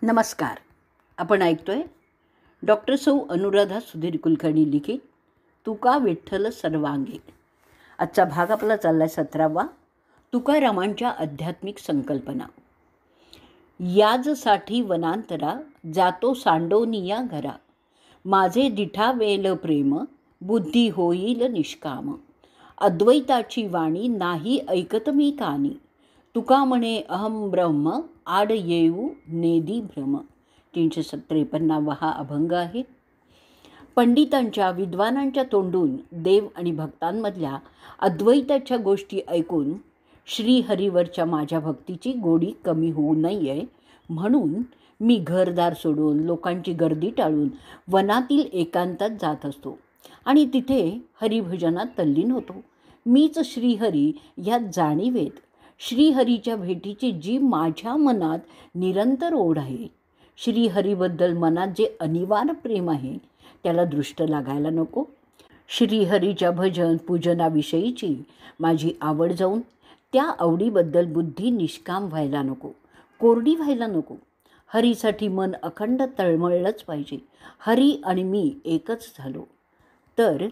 नमस्कार. आपण ऐकतोय डॉक्टर सौ अनुराधा सुधीर कुलकर्णी लिखित तुका विठ्ठल सर्वांगी. आजचा भाग आपला चालला आहे 17वा. तुकारामांच्या आध्यात्मिक संकल्पना. याजसाठी वनांतरा जातो सांडोनिया घरा, माझे दिठा वेल प्रेम बुद्धी होईल निष्काम. अद्वैताची वाणी नाही ऐकत मी कानी, तुका म्हणे अहम ब्रह्म आड येऊ नेदी भ्रम. 353 हा अभंग आहे. पंडितांच्या विद्वानांच्या तोंडून देव आणि भक्तांमधल्या अद्वैताच्या गोष्टी ऐकून श्रीहरीवरच्या माझ्या भक्तीची गोडी कमी होऊ नये म्हणून मी घरदार सोडून लोकांची गर्दी टाळून वनातील एकांतात जात असतो आणि तिथे हरिभजनात तल्लीन होतो. मीच श्रीहरी यात जाणीवेत. श्रीहरीच्या भेटीची जी माझ्या मनात निरंतर ओढ आहे, श्रीहरीबद्दल मनात जे अनिवार्य प्रेम आहे त्याला दृष्ट लागायला नको. श्रीहरीच्या भजन पूजनाविषयीची माझी आवड जाऊन त्या आवडीबद्दल बुद्धी निष्काम व्हायला नको, कोरडी व्हायला नको. हरीसाठी मन अखंड तळमळलंच पाहिजे. हरी आणि मी एकच झालो तर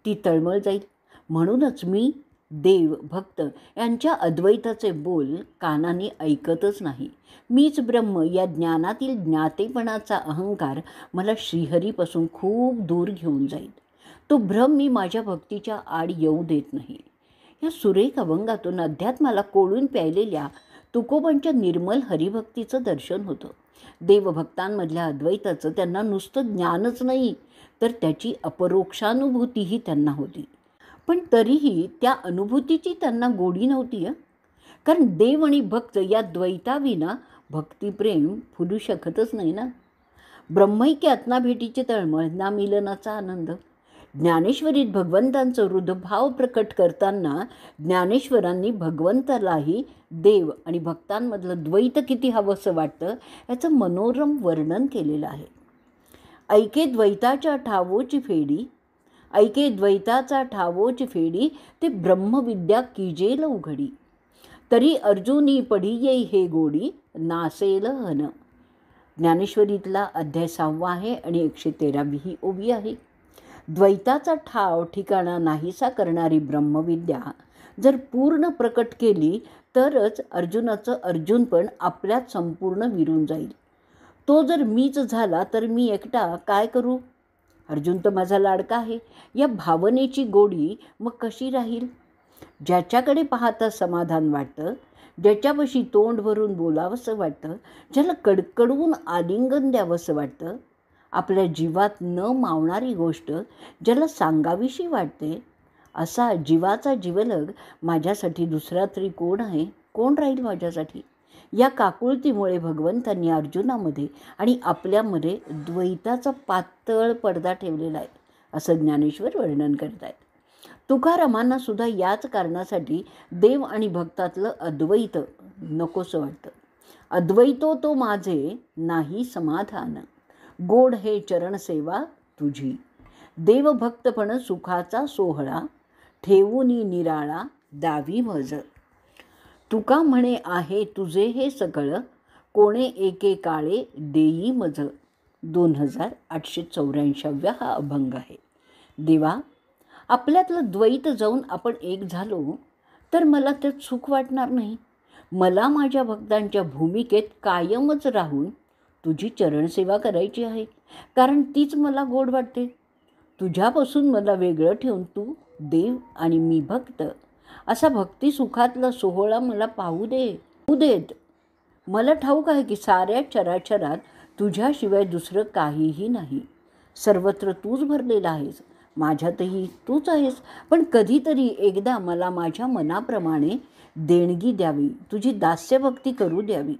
ती तळमळ जाईल. म्हणूनच मी देव भक्त यांच्या अद्वैताचे बोल कानाने ऐकतच नाही. मीच ब्रह्म या ज्ञानातील ज्ञातेपणाचा अहंकार मला श्रीहरीपासून खूप दूर घेऊन जाईल. तो भ्रम मी माझ्या भक्तीच्या आड येऊ देत नाही. या सुरेख अभंगातून अध्यात्माला कोळून प्यायलेल्या तुकोबांच्या निर्मल हरिभक्तीचं दर्शन होतं. देवभक्तांमधल्या अद्वैताचं त्यांना नुसतं ज्ञानच नाही तर त्याची अपरोक्षानुभूतीही त्यांना होती. पण तरीही त्या अनुभूतीची त्यांना गोडी नव्हती. कारण देव आणि भक्त या द्वैताविना भक्तिप्रेम फुलू शकतच नाही ना. ब्रह्मैक्य आत्माभेटीचे तळमळ, नामिलनाचा आनंद. ज्ञानेश्वरीत भगवंतांचं हृदभाव प्रकट करताना ज्ञानेश्वरांनी भगवंतालाही देव आणि भक्तांमधलं द्वैत किती हवंसं वाटतं याचं मनोरम वर्णन केलेलं आहे. ऐके द्वैताच्या ठावोची फेडी, ऐके द्वैताचा ठावोची फेडी, ते ब्रह्मविद्या कीजेल उघडी. तरी अर्जुनी पढी येई हे गोडी, नासेल हन. ज्ञानेश्वरीतला अध्याय 6 आहे आणि 113वी ओवी आहे. द्वैताचा ठाव ठिकाणा नाहीसा करणारी ब्रह्मविद्या जर पूर्ण प्रकट केली तरच अर्जुनाचं अर्जुनपण आपल्यात संपूर्ण विरून जाईल. तो जर मीच झाला तर मी एकटा काय करू? अर्जुन तर माझा लाडका आहे. या भावनेची गोडी मग कशी राहील? ज्याच्याकडे पाहता समाधान वाटतं, ज्याच्यापाशी तोंड भरून बोलावंसं वाटतं, ज्याला कडकडून आलिंगन द्यावंसं वाटतं, आपल्या जीवात न मावणारी गोष्ट ज्याला सांगावीशी वाटते, असा जीवाचा जीवलग माझ्यासाठी दुसरा तरी कोण आहे? कोण राहील माझ्यासाठी? या काकुळतीमुळे भगवंतांनी अर्जुनामध्ये आणि आपल्यामध्ये द्वैताचा पातळ पडदा ठेवलेला आहे असं ज्ञानेश्वर वर्णन करत आहेत. तुकारामांना सुद्धा याच कारणासाठी देव आणि भक्तातलं अद्वैत नकोसं वाटतं. अद्वैतो तो माझे नाही समाधान, गोड हे चरणसेवा तुझी. देवभक्तपण सुखाचा सोहळा, ठेवूनी निराळा दावी मज. तुका म्हणे आहे तुझे हे सकळ, कोणे एके काळे देई मज. 2884 हा अभंग आहे. देवा, आपल्यातलं द्वैत जाऊन आपण एक झालो तर मला त्यात सुख वाटणार नाही. मला माझ्या भक्तांच्या भूमिकेत कायमच राहून तुझी चरणसेवा करायची आहे, कारण तीच मला गोड वाटते. तुझ्यापासून मला वेगळं ठेवून तू देव आणि मी भक्त असा भक्तिसुखातला सोहळा मला पाहू देत. मला ठाऊक आहे की साऱ्या चराचरात तुझ्याशिवाय दुसरं काहीही नाही. सर्वत्र तूच भरलेला आहेस, माझ्यातही तूच आहेस. पण कधीतरी एकदा मला माझ्या मनाप्रमाणे देणगी द्यावी, तुझी दास्यभक्ती करू द्यावी.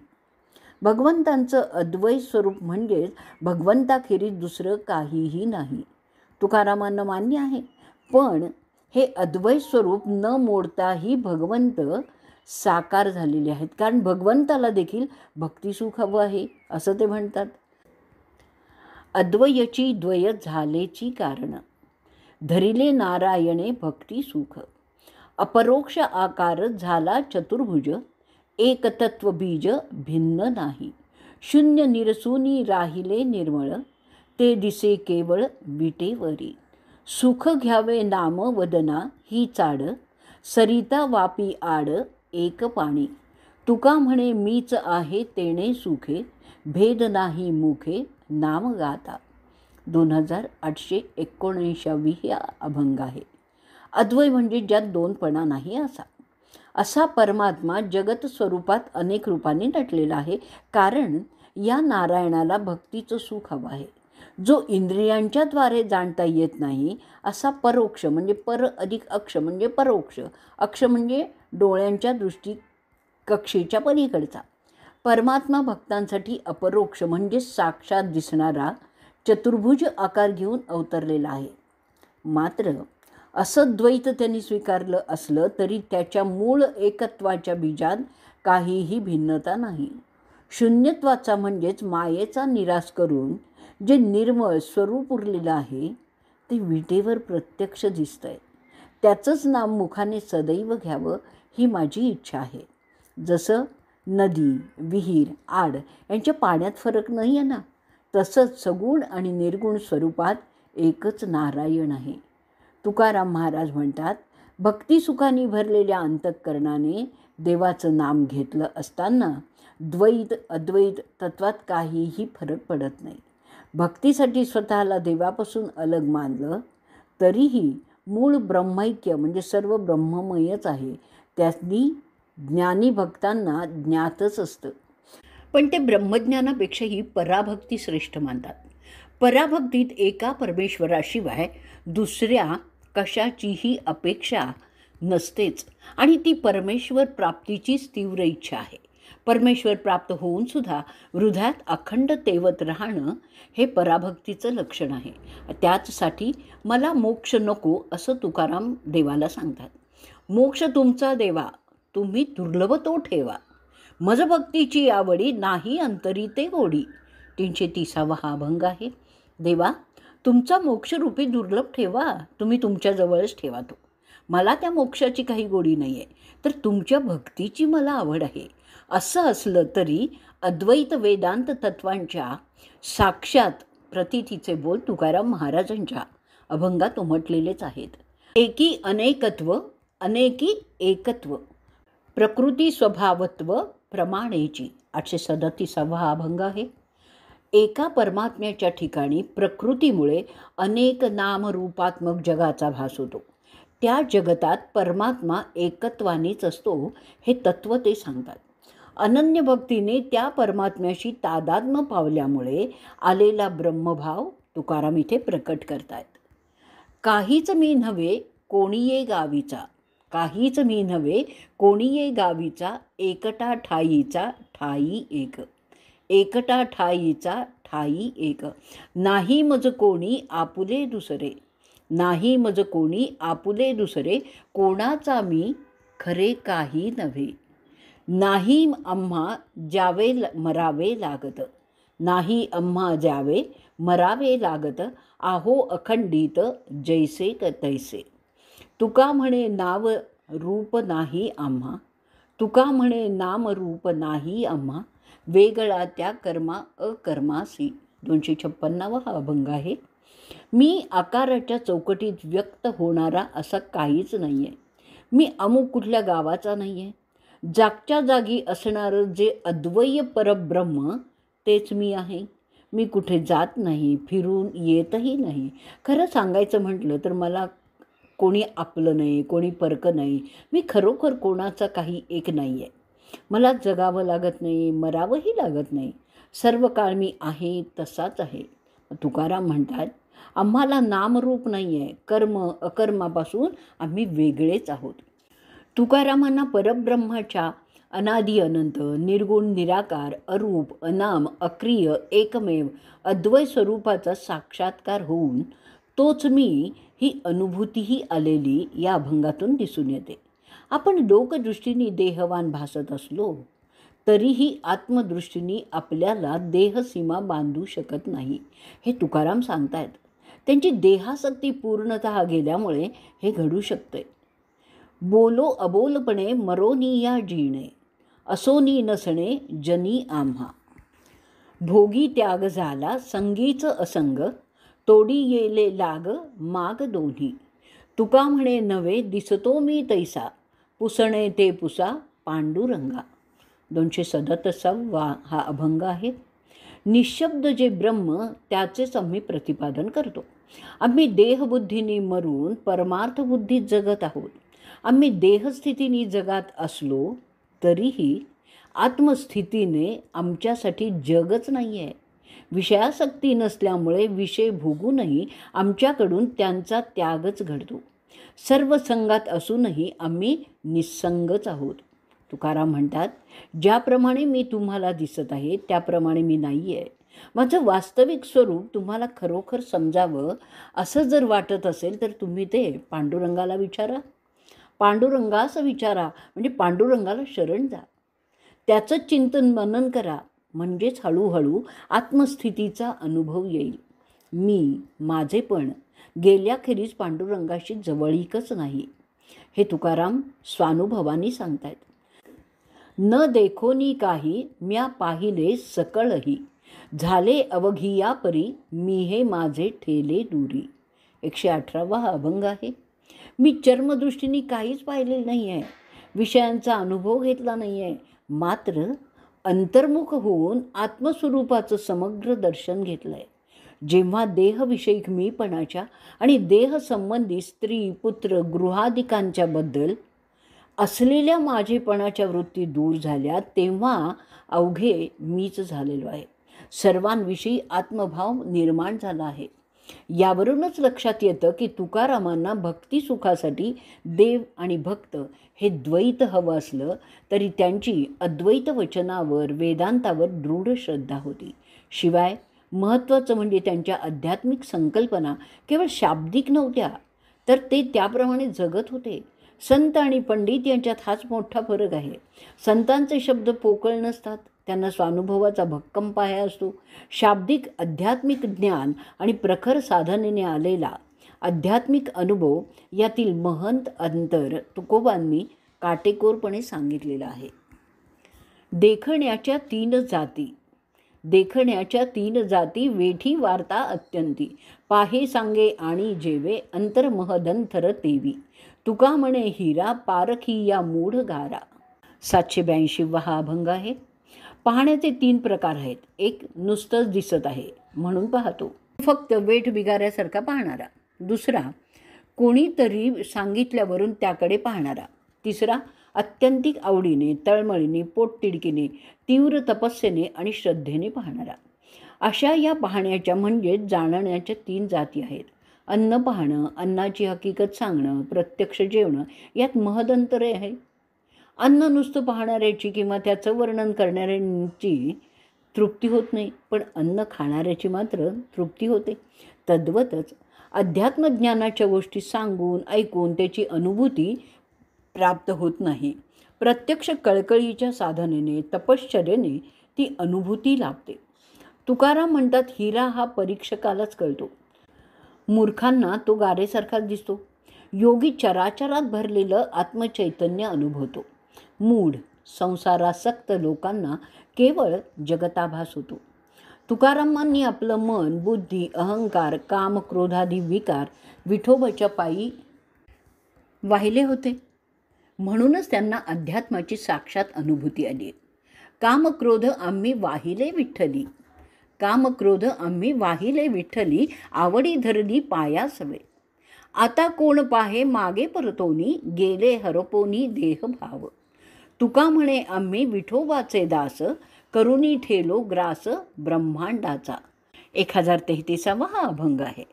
भगवंतांचं अद्वैत स्वरूप म्हणजेच भगवंताखेरीज दुसरं काहीही नाही. तुकारामांना मान्य आहे, पण हे अद्वैत स्वरूप न मोडताही भगवंत साकार झालेले आहेत. कारण भगवंताला देखील भक्तिसुख हवं आहे असं ते म्हणतात. अद्वयची द्वय झालेची कारण, धरिले नारायणे भक्तिसुख. अपरोक्ष आकार झाला चतुर्भुज, एकतत्व बीज भिन्न नाही. शून्य निरसूनी राहिले निर्मळ, ते दिसे केवळ विटेवरी. सुख घ्यावे नाम वदना ही चाड, सरिता वापी आड एक पाणी. तुका म्हणे मीच आहे तेणे सुखे, भेद नाही मुखे नाम गाता. 2879 हा अभंग आहे. अद्वय म्हणजे ज्यात दोनपणा नाही असा परमात्मा जगत स्वरूपात अनेक रूपांनी नटलेला आहे. कारण या नारायणाला भक्तीचं सुख हवं आहे. जो इंद्रियांच्याद्वारे जाणता येत नाही असा परोक्ष म्हणजे पर अधिक अक्ष म्हणजे परोक्ष, अक्ष म्हणजे डोळ्यांच्या दृष्टी कक्षेच्या पलीकडचा. परमात्मा भक्तांसाठी अपरोक्ष म्हणजे साक्षात दिसणारा चतुर्भुज आकार घेऊन अवतरलेला आहे. मात्र असं द्वैत त्यांनी स्वीकारलं असलं तरी त्याच्या मूळ एकत्वाच्या बीजात काहीही भिन्नता नाही. शून्यत्वाचा म्हणजेच मायेचा निराश करून जे निर्मळ स्वरूप उरलेलं आहे ते विटेवर प्रत्यक्ष दिसतंय. त्याचंच नाम मुखाने सदैव घ्यावं ही माझी इच्छा आहे. जसं नदी, विहीर, आड यांच्या पाण्यात फरक नाही आहे ना, तसंच सगुण आणि निर्गुण स्वरूपात एकच नारायण आहे. तुकाराम महाराज म्हणतात, भक्तिसुखाने भरलेल्या अंतःकरणाने देवाचं नाम घेतलं असताना द्वैत अद्वैत तत्वात काहीही फरक पडत नाही. भक्तीसाठी स्वतःला देवापासून अलग मानलं तरीही मूळ ब्रह्मैक्य म्हणजे सर्व ब्रह्ममयच आहे. त्यांनी ज्ञानी भक्तांना ज्ञातच असतं. पण ते ब्रह्मज्ञानापेक्षाही पराभक्ती श्रेष्ठ मानतात. पराभक्तीत एका परमेश्वराशिवाय दुसऱ्या कशाचीही अपेक्षा नसतेच आणि ती परमेश्वर प्राप्तीचीच तीव्र इच्छा आहे. परमेश्वर प्राप्त होऊन सुद्धा हृदयात अखंड तेवत राहणं हे पराभक्तीचं लक्षण आहे. त्याचसाठी मला मोक्ष नको असं तुकाराम देवाला सांगतात. मोक्ष तुमचा देवा, तुम्ही दुर्लभ तो ठेवा, मज भक्तीची आवडी नाही अंतरी ते गोडी. 330 हा अभंग आहे. देवा, तुमचा मोक्षरूपी दुर्लभ ठेवा, तुम्ही तुमच्याजवळच ठेवा तो. मला त्या मोक्षाची काही गोडी नाही आहे, तर तुमच्या भक्तीची मला आवड आहे. असं असलं तरी अद्वैत वेदांत तत्वांच्या साक्षात प्रतीतीचे बोल तुकाराम महाराजांच्या अभंगात उमटलेलेच आहेत. एकी अनेकत्व, अनेकी एकत्व, प्रकृती स्वभावत्व प्रमाणेची. 837 हा अभंग आहे. एका परमात्म्याच्या ठिकाणी प्रकृतीमुळे अनेक नामरूपात्मक जगाचा भास होतो. त्या जगतात परमात्मा एकत्वानेच असतो हे तत्त्व ते सांगतात. अनन्य भक्तीने त्या परमात्म्याशी तादात्म्य पावल्यामुळे आलेला ब्रह्मभाव तुकाराम इथे प्रकट करतायत. काहीच मी नव्हे कोणी ये गावीचा, काहीच मी नव्हे कोणी ये गावीचा, एकटा ठाईचा ठाई एक, एकटा ठाईचा ठाई एक. नाही मज कोणी आपुले दुसरे, नाही मज कोणी आपुले दुसरे, कोणाचा मी खरे काही नव्हे. नाही आम्हा ज्यावे मरावे लागत, नाही आम्हा ज्यावे मरावे लागत, आहो अखंडित जैसे क तैसे. तुका म्हणे नाव रूप नाही आम्हा, तुका म्हणे नाम रूप नाही आम्हा, वेगळा त्या कर्मा अकर्मासी. 256 हा अभंग आहे. मी आकाराच्या चौकटीत व्यक्त होणारा असा काहीच नाही आहे. मी अमुक कुठल्या गावाचा नाही आहे. जागच्या जागी असणारं जे अद्वैय परब्रह्म तेच मी आहे. मी कुठे जात नाही, फिरून येतही नाही. खरं सांगायचं म्हटलं तर मला कोणी आपलं नाही, कोणी परकं नाही. मी खरोखर कोणाचा काही एक नाही आहे. मला जगावं लागत नाही, मरावंही लागत नाही. सर्व काळ मी आहे तसाच आहे. तुकाराम म्हणतात, आम्हाला नामरूप नाही आहे. कर्म अकर्मापासून आम्ही वेगळेच आहोत. तुकारामांना परब्रह्माच्या अनादि अनंत, निर्गुण निराकार, अरूप, अनाम, अक्रिय, एकमेव, अद्वय स्वरूपाचा साक्षात्कार होऊन तोच मी ही अनुभूतीही आलेली या अभंगातून दिसून येते. आपण लोकदृष्टीने देहवान भासत असलो तरीही आत्मदृष्टीने आपल्याला देहसीमा बांधू शकत नाही हे तुकाराम सांगतायत. त्यांची देहासक्ती पूर्णतः गेल्यामुळे हे घडू शकते. बोलो अबोलपणे मरोनी या जीणे, असोनी नसणे जनी आम्हा. भोगी त्याग झाला संगीच असंग, तोडी येले लाग माग दोन्ही. तुका म्हणे नवे दिसतो मी तैसा, पुसणे ते पुसा पांडुरंगा. 237 हा अभंग आहे. निशब्द जे ब्रह्म त्याचेच आम्ही प्रतिपादन करतो. आम्ही देहबुद्धीने मरून परमार्थबुद्धीत जगत आहोत. आम्ही देहस्थितीने जगात असलो तरीही आत्मस्थितीने आमच्यासाठी जगच नाही आहे. विषयासक्ती नसल्यामुळे विषय भोगूनही आमच्याकडून त्यांचा त्यागच घडतो. सर्व संगात असूनही आम्ही निस्संगच आहोत. तुकाराम म्हणतात, ज्याप्रमाणे मी तुम्हाला दिसत आहे त्याप्रमाणे मी नाही आहे. माझं वास्तविक स्वरूप तुम्हाला खरोखर समजावं असं जर वाटत असेल तर तुम्ही ते पांडुरंगाला विचारा. पांडुरंगास विचारा म्हणजे पांडुरंगाला शरण जा. त्याचं चिंतन मनन करा. म्हणजेच हळूहळू आत्मस्थितीचा अनुभव येईल. मी माझेपण गेल्याखेरीज पांडुरंगाशी जवळीकच नाही. हे तुकाराम स्वानुभवानी सांगतायत. न देखोनी काही म्या पाहिले सकळही, झाले अवघिया परी मी हे माझे ठेले दूरी. 118 हा अभंग आहे. मी चर्मदृष्टीने काहीच पाहिलेलं नाही आहे, विषयांचा अनुभव घेतला नाही आहे, मात्र अंतर्मुख होऊन आत्मस्वरूपाचं समग्र दर्शन घेतलं आहे. जेव्हा देहविषयिक मीपणाच्या आणि देहसंबंधी स्त्री पुत्र गृहादिकांच्याबद्दल असलेल्या माझेपणाच्या वृत्ती दूर झाल्या तेव्हा अवघे मीच झालेलो आहे. सर्वांविषयी आत्मभाव निर्माण झाला आहे. यावरूनच लक्षात येतं की तुकारामांना भक्तिसुखासाठी देव आणि भक्त हे द्वैत हवं असलं तरी त्यांची अद्वैत वचनावर वेदांतावर दृढ श्रद्धा होती. शिवाय महत्त्वाचं म्हणजे त्यांच्या आध्यात्मिक संकल्पना केवळ शाब्दिक नव्हत्या, तर ते त्याप्रमाणे जगत होते. संत आणि पंडित यांच्यात हाच मोठा फरक आहे. संतांचे शब्द पोकळ नसतात, त्यांना स्वानुभवाचा भक्कम पाया असतो. शाब्दिक आध्यात्मिक ज्ञान आणि प्रखर साधनेने आलेला आध्यात्मिक अनुभव यातील महंत अंतर तुकोबांनी काटेकोरपणे सांगितलेलं आहे. देखण्याच्या तीन जाती वेठी वार्ता अत्यंती, पाहे सांगे आणि जेवे अंतर महदंथर तेवी. तुका म्हणे हिरा पारखी या मूढ गारा. 782 हा अभंग आहे. पाहण्याचे 3 प्रकार आहेत. एक नुसतंच दिसत आहे म्हणून पाहतो, फक्त वेठ बिगाऱ्यासारखा पाहणारा. दुसरा कोणीतरी सांगितल्यावरून त्याकडे पाहणारा. तिसरा अत्यंतिक आवडीने, तळमळीने, पोटतिडकीने, तीव्र तपस्येने आणि श्रद्धेने पाहणारा. अशा या पाहण्याच्या म्हणजेच जाणण्याच्या 3 जाती आहेत. अन्न पाहणं, अन्नाची हकीकत सांगणं, प्रत्यक्ष जेवणं यात महदंतरे आहे. अन्न नुसतं पाहणाऱ्याची किंवा त्याचं वर्णन करणाऱ्यांची तृप्ती होत नाही, पण अन्न खाणाऱ्याची मात्र तृप्ती होते. तद्वतच अध्यात्मज्ञानाच्या गोष्टी सांगून ऐकून त्याची अनुभूती प्राप्त होत नाही. प्रत्यक्ष कळकळीच्या साधनेने, तपश्चर्येने ती अनुभूती लाभते. तुकाराम म्हणतात, हिरा हा परीक्षकालाच कळतो, मूर्खांना तो गारेसारखाच दिसतो. योगी चराचरात भरलेलं आत्मचैतन्य अनुभवतो. मूढ संसारासक्त लोकांना केवळ जगताभास होतो. तुकारामांनी आपलं मन, बुद्धी, अहंकार, काम, क्रोधादी विकार विठोबाच्या पायी वाहिले होते. म्हणूनच त्यांना अध्यात्माची साक्षात अनुभूती आली. काम क्रोध आम्ही वाहिले विठ्ठली, आवडी धरली पाया सवे. आता कोण पाहे मागे परतोनी, गेले हरपोनी देह भाव. तुका म्हणे आम्ही विठोबाचे दास, करुणी ठेलो ग्रास ब्रह्मांडाचा. 1033 हा अभंग आहे.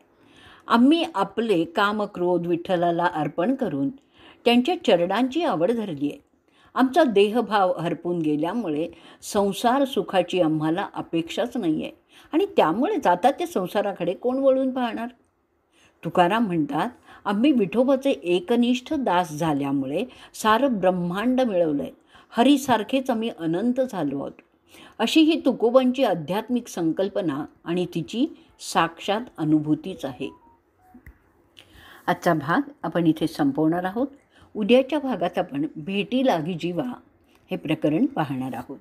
आम्ही आपले काम क्रोध विठ्ठलाला अर्पण करून त्यांच्या चरणांची आवड धरली आहे. आमचा देहभाव हरपून गेल्यामुळे संसार सुखाची आम्हाला अपेक्षाच नाही आहे आणि त्यामुळेच आता त्या संसाराकडे कोण वळून पाहणार. तुकाराम म्हणतात, आम्ही विठोबाचे एकनिष्ठ दास झाल्यामुळे सारं ब्रह्मांड मिळवलं आहे. हरीसारखेच आम्ही अनंत झालो आहोत. अशी ही तुकोबांची आध्यात्मिक संकल्पना आणि तिची साक्षात अनुभूतीच आहे. आजचा भाग आपण इथे संपवणार आहोत. उद्याच्या भागात आपण भेटी लागी जीवा हे प्रकरण पाहणार आहोत.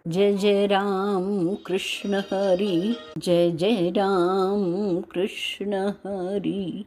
जय जय राम कृष्ण हरी, जय जय राम कृष्ण हरी.